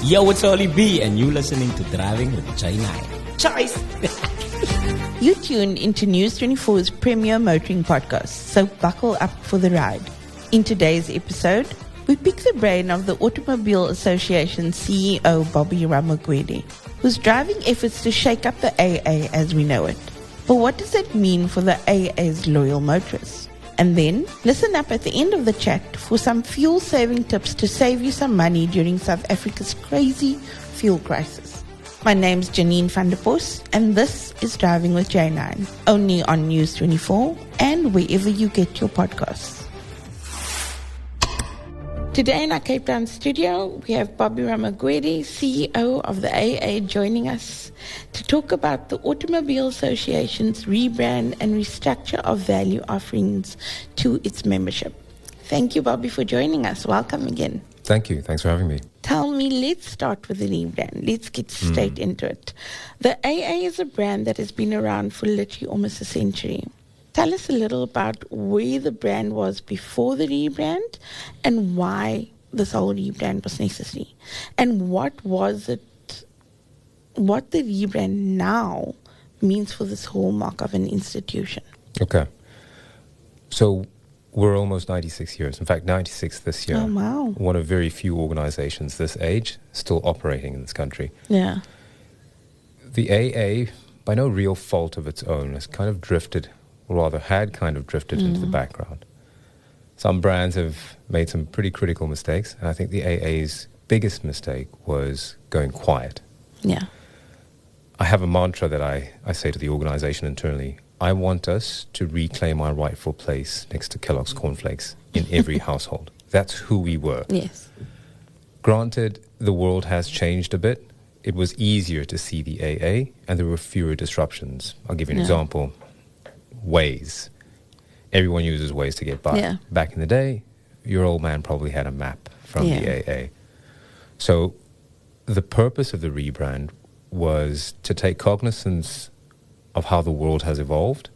Yo, it's Oli B, and you listening to Driving with J9. Choice! You tuned into News 24's premier motoring podcast, so buckle up for the ride. In today's episode, we pick the brain of the Automobile Association CEO Bobby Ramagwede, whose driving efforts to shake up the AA as we know it. But what does it mean for the AA's loyal motorists? And then, listen up at the end of the chat for some fuel-saving tips to save you some money during South Africa's crazy fuel crisis. My name's Janine van der Bos, and this is Driving with J9, only on News 24 and wherever you get your podcasts. Today in our Cape Town studio, we have Bobby Ramagwede, CEO of the AA, joining us to talk about the Automobile Association's rebrand and restructure of value offerings to its membership. Thank you, Bobby, for joining us. Welcome again. Thank you. Thanks for having me. Tell me, let's start with the rebrand. Let's get straight into it. The AA is a brand that has been around for literally almost a century. Tell us a little about where the brand was before the rebrand and why this whole rebrand was necessary. And what the rebrand now means for this hallmark of an institution. Okay. So we're almost 96 years. In fact, 96 this year. Oh, wow. One of very few organizations this age still operating in this country. Yeah. The AA, by no real fault of its own, has kind of drifted, or rather had kind of drifted into the background. Some brands have made some pretty critical mistakes, and I think the AA's biggest mistake was going quiet. Yeah. I have a mantra that I say to the organization internally. I want us to reclaim our rightful place next to Kellogg's cornflakes in every household. That's who we were. Yes. Granted, the world has changed a bit. It was easier to see the AA, and there were fewer disruptions. I'll give you an example. Waze. Everyone uses Waze to get by. Yeah. Back in the day, your old man probably had a map from the AA. So the purpose of the rebrand was to take cognizance of how the world has evolved,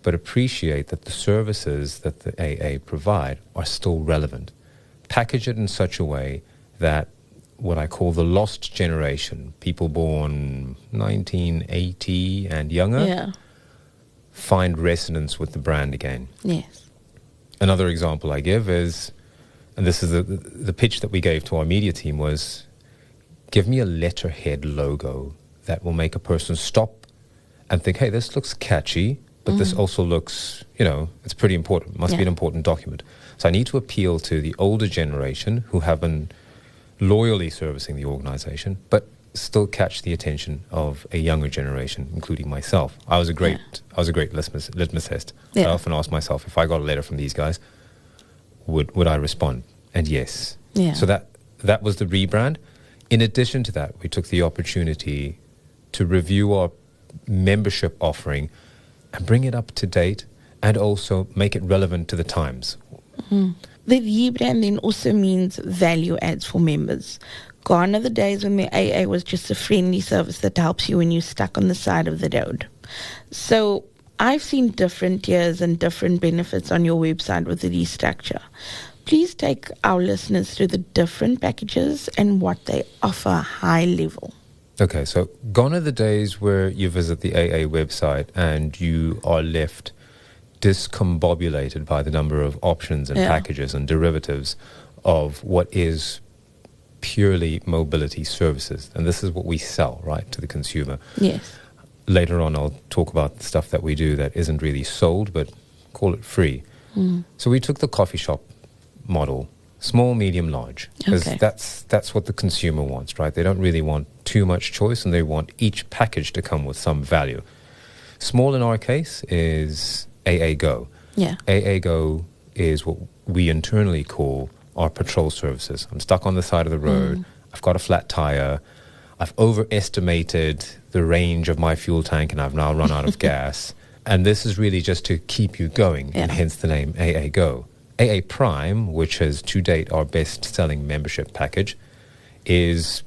but appreciate that the services that the AA provide are still relevant. Package it in such a way that what I call the lost generation, people born 1980 and younger, find resonance with the brand again. Yes. Another example I give is, and this is the pitch that we gave to our media team was, give me a letterhead logo that will make a person stop and think, hey, this looks catchy, but this also looks, it's pretty important. It must be an important document. So I need to appeal to the older generation who have been loyally servicing the organization, but still catch the attention of a younger generation, including myself. I was a great litmus test. I often ask myself, if I got a letter from these guys, would I respond? And yes. Yeah. So that was the rebrand. In addition to that, we took the opportunity to review our membership offering and bring it up to date and also make it relevant to the times. The rebrand then also means value adds for members. Gone are the days when the AA was just a friendly service that helps you when you're stuck on the side of the road. So I've seen different tiers and different benefits on your website with the restructure. Please take our listeners through the different packages and what they offer high level. Okay, so gone are the days where you visit the AA website and you are left discombobulated by the number of options and packages and derivatives of what is purely mobility services. And this is what we sell, right, to the consumer. Yes. Later on, I'll talk about the stuff that we do that isn't really sold, but call it free. So we took the coffee shop model, small, medium, large, because that's what the consumer wants, right? They don't really want too much choice, and they want each package to come with some value. Small in our case is AA Go. Yeah. AA Go is what we internally call our patrol services. I'm stuck on the side of the road. I've got a flat tire. I've overestimated the range of my fuel tank, and I've now run out of gas. And this is really just to keep you going, and hence the name AA Go. AA Prime, which is to date our best-selling membership package, it's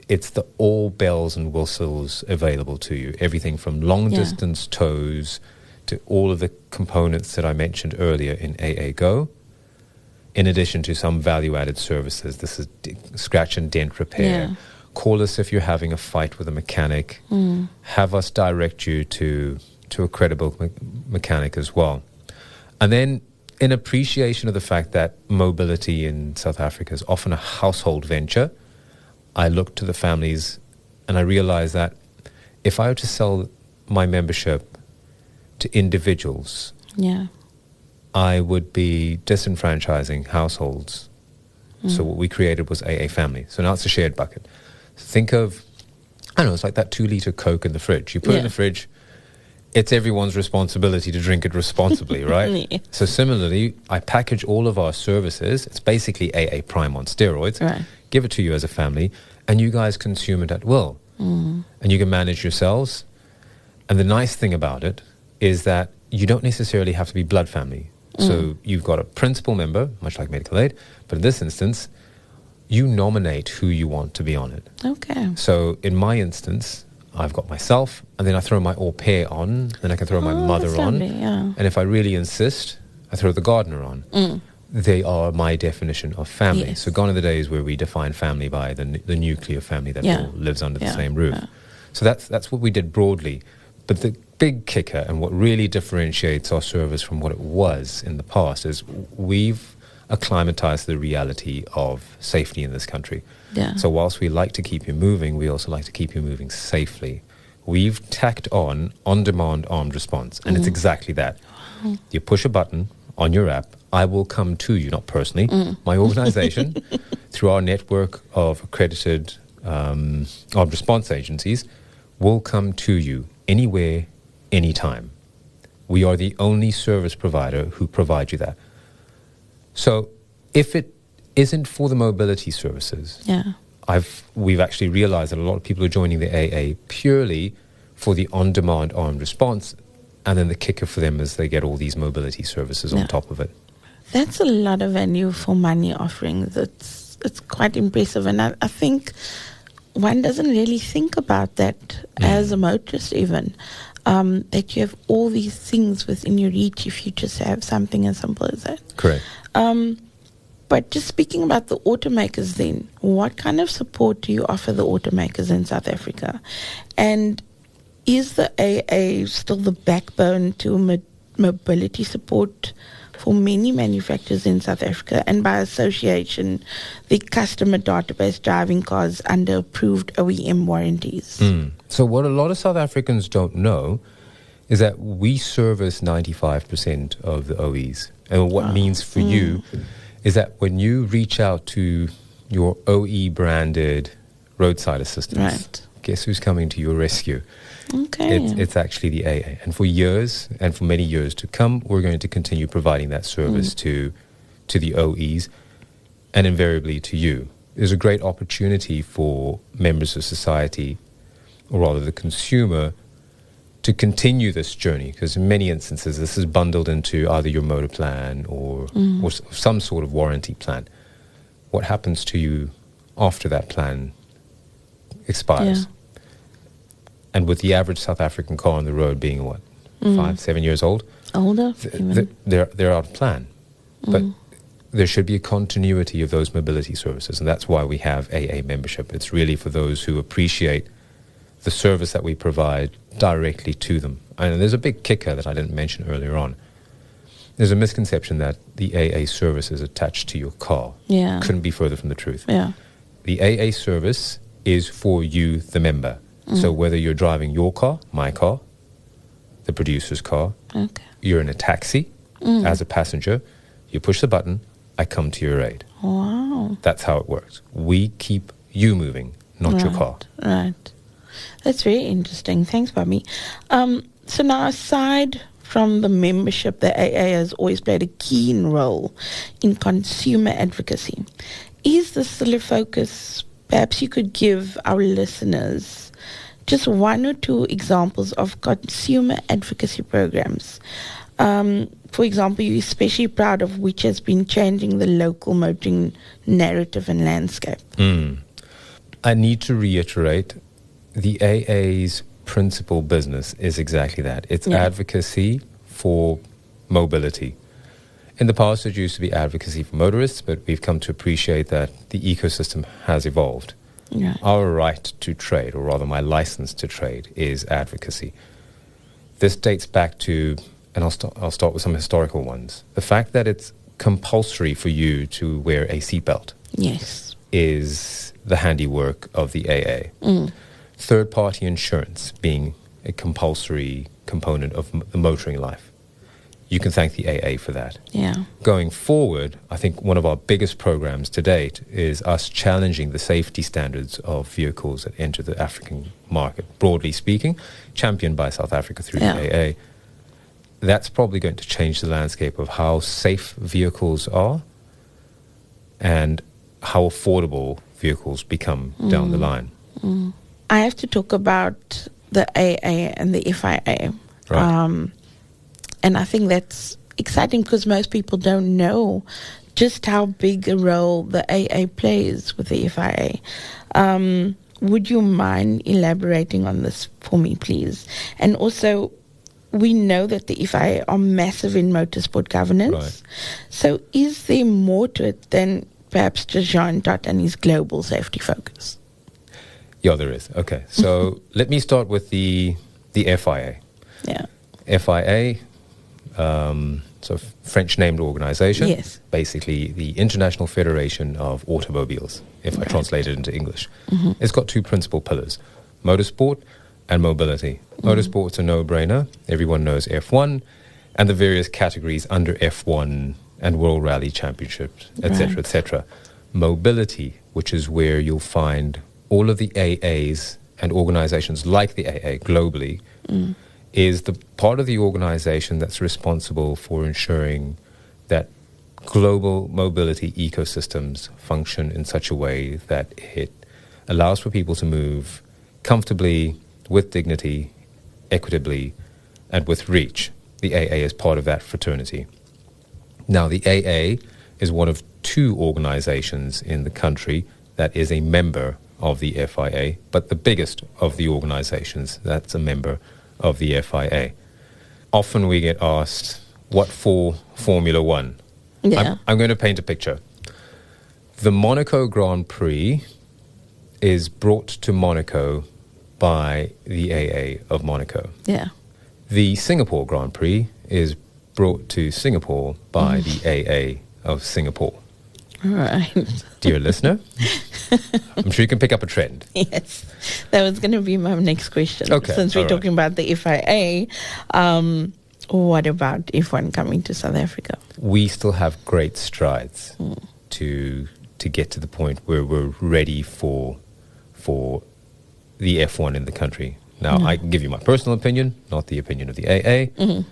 the all bells and whistles available to you. Everything from long-distance tows to all of the components that I mentioned earlier in AA Go. in addition to some value-added services. This is scratch and dent repair. Yeah. Call us if you're having a fight with a mechanic. Have us direct you to a credible mechanic as well. And then, in appreciation of the fact that mobility in South Africa is often a household venture, I look to the families and I realize that if I were to sell my membership to individuals, I would be disenfranchising households. So what we created was AA Family. So now it's a shared bucket. Think of, I don't know, it's like that 2-liter Coke in the fridge. You put it in the fridge, it's everyone's responsibility to drink it responsibly, right? So similarly, I package all of our services. It's basically AA Prime on steroids. Right. Give it to you as a family, and you guys consume it at will. And you can manage yourselves. And the nice thing about it is that you don't necessarily have to be blood family. So you've got a principal member, much like medical aid, but in this instance, you nominate who you want to be on it. Okay. So in my instance, I've got myself, and then I throw my au pair on, then I can throw my mother that's on. lovely, yeah. And if I really insist, I throw the gardener on. They are my definition of family. Yes. So gone are the days where we define family by the nuclear family that all lives under the same roof. Yeah. So that's what we did broadly. But the big kicker and what really differentiates our service from what it was in the past is we've acclimatized the reality of safety in this country. Yeah. So whilst we like to keep you moving, we also like to keep you moving safely. We've tacked on-demand armed response, and it's exactly that. You push a button on your app, I will come to you, not personally, my organization, through our network of accredited armed response agencies, will come to you anywhere, anytime. We are the only service provider who provides you that. So if it isn't for the mobility services, we've actually realized that a lot of people are joining the AA purely for the on-demand armed response, and then the kicker for them is they get all these mobility services on top of it. That's a lot of value for money offerings. It's quite impressive, and I think one doesn't really think about that as a motorist even, that you have all these things within your reach if you just have something as simple as that. Correct. But just speaking about the automakers then, what kind of support do you offer the automakers in South Africa? And is the AA still the backbone to mobility support for many manufacturers in South Africa, and by association, the customer database driving cars under approved OEM warranties? So what a lot of South Africans don't know is that we service 95% of the OEs. And what it means for you is that when you reach out to your OE branded roadside assistance, guess who's coming to your rescue? Okay. It's actually the AA. And for years, and for many years to come, we're going to continue providing that service to the OEs, and invariably to you. There's a great opportunity for members of society, or rather the consumer, to continue this journey, because in many instances this is bundled into either your motor plan or some sort of warranty plan. What happens to you after that plan expires? And with the average South African car on the road being, 5-7 years old? Older? They're out of plan. But there should be a continuity of those mobility services, and that's why we have AA membership. It's really for those who appreciate the service that we provide directly to them. And there's a big kicker that I didn't mention earlier on. There's a misconception that the AA service is attached to your car. Couldn't be further from the truth. The AA service is for you, the member. So whether you're driving your car, my car, the producer's car, you're in a taxi as a passenger, you push the button, I come to your aid. Wow. That's how it works. We keep you moving, not your car. Right. That's very interesting. Thanks, Bobby. So now, aside from the membership, the AA has always played a keen role in consumer advocacy. Is this still a focus? Perhaps you could give our listeners just one or two examples of consumer advocacy programs. For example, you're especially proud of which has been changing the local motoring narrative and landscape. I need to reiterate, the AA's principal business is exactly that. It's advocacy for mobility. In the past, it used to be advocacy for motorists, but we've come to appreciate that the ecosystem has evolved. Yeah. Our right to trade, or rather my license to trade, is advocacy. This dates back to, and I'll start with some historical ones. The fact that it's compulsory for you to wear a seatbelt Yes. is the handiwork of the AA. Third-party insurance being a compulsory component of the motoring life. You can thank the AA for that. Yeah. Going forward, I think one of our biggest programs to date is us challenging the safety standards of vehicles that enter the African market. Broadly speaking, championed by South Africa through the AA. That's probably going to change the landscape of how safe vehicles are and how affordable vehicles become down the line. I have to talk about the AA and the FIA. Right. And I think that's exciting because most people don't know just how big a role the AA plays with the FIA. Would you mind elaborating on this for me, please? And also, we know that the FIA are massive in motorsport governance. Right. So is there more to it than perhaps just Jean Todt and his global safety focus? Yeah, there is. Okay. So let me start with the FIA. Yeah. FIA, so French-named organization. Yes. Basically, the International Federation of Automobiles, if I translate it into English. It's got two principal pillars, motorsport and mobility. Motorsport's a no-brainer. Everyone knows F1 and the various categories under F1 and World Rally Championships, etc., etc. Mobility, which is where you'll find all of the AAs and organizations like the AA globally, is the part of the organization that's responsible for ensuring that global mobility ecosystems function in such a way that it allows for people to move comfortably, with dignity, equitably, and with reach. The AA is part of that fraternity. Now, the AA is one of two organizations in the country that is a member of the FIA, but the biggest of the organizations that's a member of the FIA. Often we get asked, what for Formula One? Yeah. I'm going to paint a picture. The Monaco Grand Prix is brought to Monaco by the AA of Monaco. Yeah. The Singapore Grand Prix is brought to Singapore by the AA of Singapore. All right. Dear listener, I'm sure you can pick up a trend. Yes. That was going to be my next question. Okay, Since we're all right. talking about the FIA, what about F1 coming to South Africa? We still have great strides to get to the point where we're ready for the F1 in the country. Now, I can give you my personal opinion, not the opinion of the AA.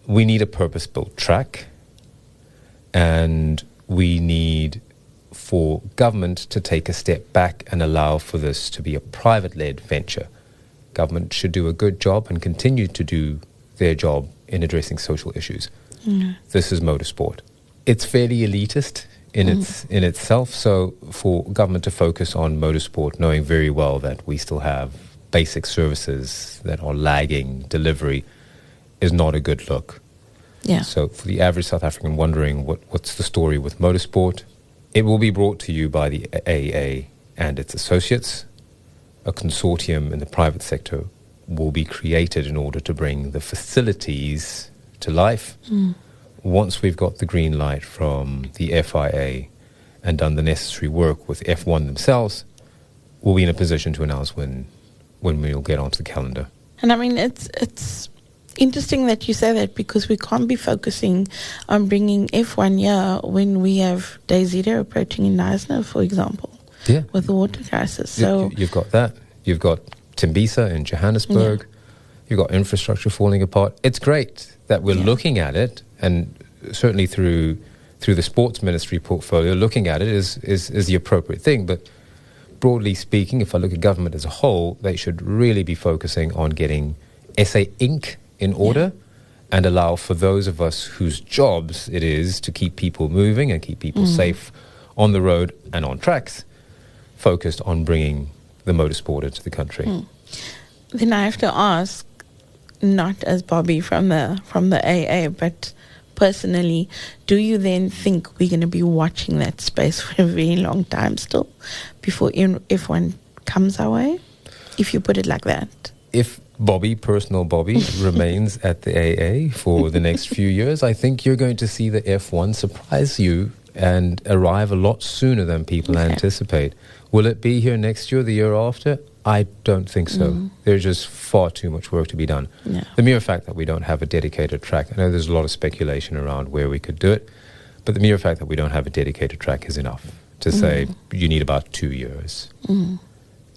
We need a purpose-built track, and we need for government to take a step back and allow for this to be a private-led venture. Government should do a good job and continue to do their job in addressing social issues. This is motorsport. It's fairly elitist in itself, so for government to focus on motorsport, knowing very well that we still have basic services that are lagging delivery, is not a good look. Yeah. So for the average South African wondering what's the story with motorsport, it will be brought to you by the AA and its associates. A consortium in the private sector will be created in order to bring the facilities to life. Once we've got the green light from the FIA and done the necessary work with F1 themselves, we'll be in a position to announce when we'll get onto the calendar. And I mean, it's interesting that you say that, because we can't be focusing on bringing F1 here when we have Day Zero approaching in Knysna, for example, with the water crisis. So You've got that. You've got Tembisa in Johannesburg. You've got infrastructure falling apart. It's great that we're looking at it, and certainly through the sports ministry portfolio, looking at it is the appropriate thing. But broadly speaking, if I look at government as a whole, they should really be focusing on getting SA Inc. in order and allow for those of us whose jobs it is to keep people moving and keep people safe on the road and on tracks, focused on bringing the motorsport into the country. then I have to ask, not as Bobby from the AA, but personally, do you then think we're going to be watching that space for a very long time still before F1 comes our way, if you put it like that? If personal Bobby, remains at the AA for the next few years, I think you're going to see the F1 surprise you and arrive a lot sooner than people anticipate. Will it be here next year, the year after? I don't think so. There's just far too much work to be done. Yeah. The mere fact that we don't have a dedicated track, I know there's a lot of speculation around where we could do it, but the mere fact that we don't have a dedicated track is enough to say you need about 2 years.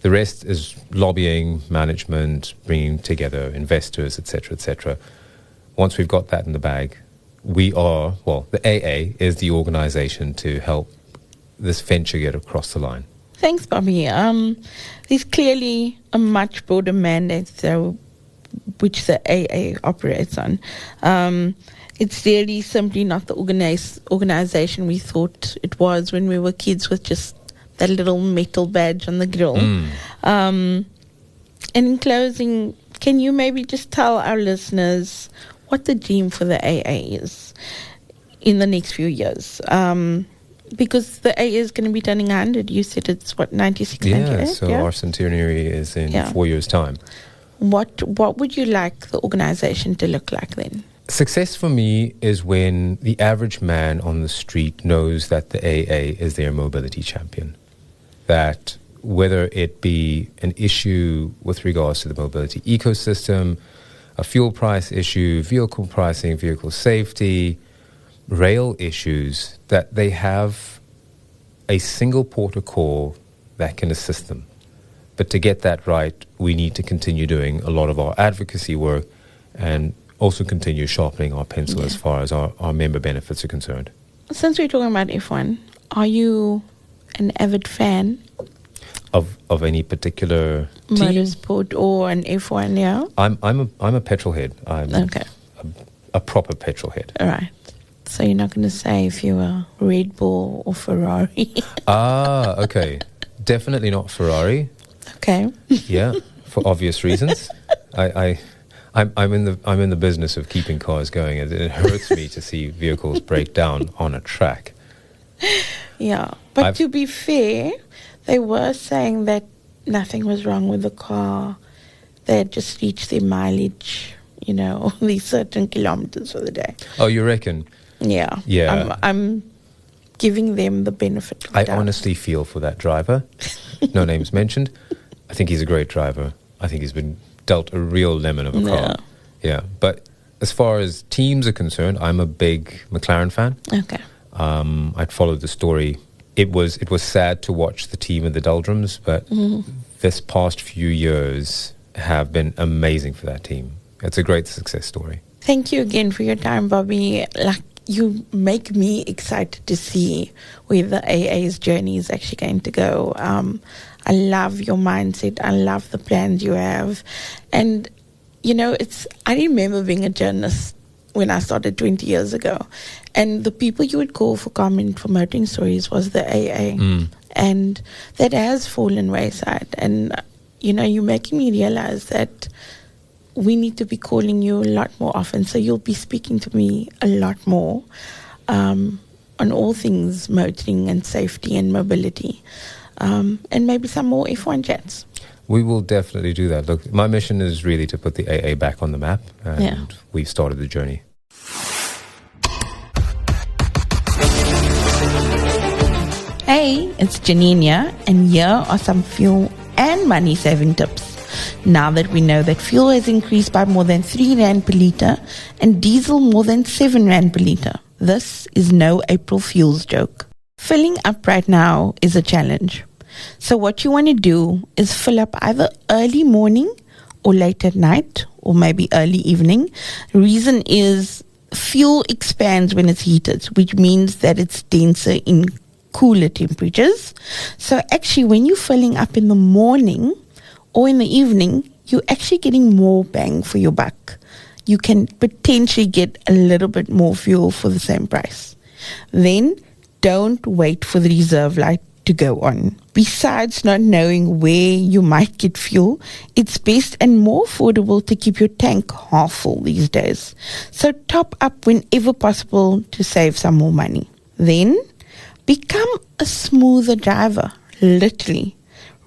The rest is lobbying, management, bringing together investors, etc., etc. Once we've got that in the bag, the AA is the organization to help this venture get across the line. Thanks, Bobby. There's clearly a much broader mandate, though, which the AA operates on. It's really simply not the organization we thought it was when we were kids, with just that little metal badge on the grill. And in closing, can you maybe just tell our listeners what the dream for the AA is in the next few years? Because the AA is going to be turning 100. You said it's, 96, 98? So our centenary is in 4 years' time. What would you like the organization to look like then? Success for me is when the average man on the street knows that the AA is their mobility champion. That whether it be an issue with regards to the mobility ecosystem, a fuel price issue, vehicle pricing, vehicle safety, rail issues, that they have a single port of call that can assist them. But to get that right, we need to continue doing a lot of our advocacy work and also continue sharpening our pencil as far as our member benefits are concerned. Since we're talking about F1, are you an avid fan of any particular team? Motorsport or an F1, yeah? I'm a petrol head. I'm a proper petrol head. All right. So you're not going to say if you were Red Bull or Ferrari? Okay. Definitely not Ferrari. Okay. Yeah, for obvious reasons. I'm in the business of keeping cars going, and it hurts me to see vehicles break down on a track. Yeah, but to be fair, they were saying that nothing was wrong with the car. They had just reached their mileage, these certain kilometers for the day. Oh, you reckon? Yeah. Yeah. I'm giving them the benefit of the doubt. Honestly feel for that driver. No names mentioned. I think he's a great driver. I think he's been dealt a real lemon of a car. Yeah. But as far as teams are concerned, I'm a big McLaren fan. Okay. I'd followed the story. It was sad to watch the team in the doldrums, but this past few years have been amazing for that team. It's a great success story. Thank you again for your time, Bobby. You make me excited to see where the AA's journey is actually going to go. I love your mindset. I love the plans you have. And, I remember being a journalist when I started 20 years ago. And the people you would call for comment for motoring stories was the AA. And that has fallen wayside. And, you're making me realize that we need to be calling you a lot more often. So you'll be speaking to me a lot more on all things motoring and safety and mobility. And maybe some more F1 chats. We will definitely do that. Look, my mission is really to put the AA back on the map, and we've started the journey. Hey, it's Janine here, and here are some fuel and money saving tips. Now that we know that fuel has increased by more than 3 Rand per litre and diesel more than 7 Rand per litre, this is no April Fools joke. Filling up right now is a challenge. So what you want to do is fill up either early morning or late at night or maybe early evening. Reason is fuel expands when it's heated, which means that it's denser in cooler temperatures. So actually when you're filling up in the morning or in the evening, you're actually getting more bang for your buck. You can potentially get a little bit more fuel for the same price. Then don't wait for the reserve light to go on. Besides not knowing where you might get fuel, it's best and more affordable to keep your tank half full these days. So top up whenever possible to save some more money. Then, become a smoother driver, literally.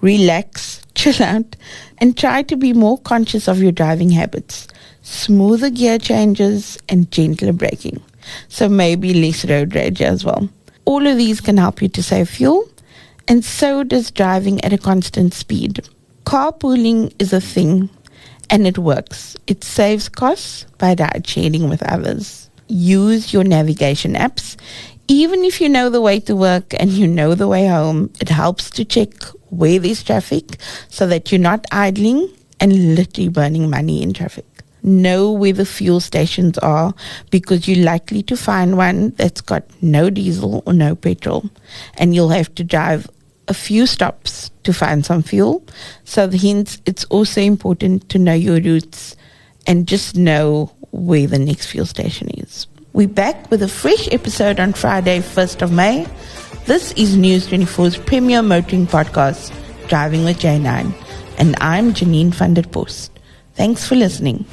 Relax, chill out, and try to be more conscious of your driving habits. Smoother gear changes and gentler braking. So maybe less road rage as well. All of these can help you to save fuel, and so does driving at a constant speed. Carpooling is a thing, and it works. It saves costs by ride sharing with others. Use your navigation apps. Even if you know the way to work and you know the way home, it helps to check where there's traffic so that you're not idling and literally burning money in traffic. Know where the fuel stations are, because you're likely to find one that's got no diesel or no petrol, and you'll have to drive a few stops to find some fuel. So hence, it's also important to know your routes and just know where the next fuel station is. We're back with a fresh episode on Friday, 1st of May. This is News 24's premier motoring podcast, Driving with J9, and I'm Janine van der Post. Thanks for listening.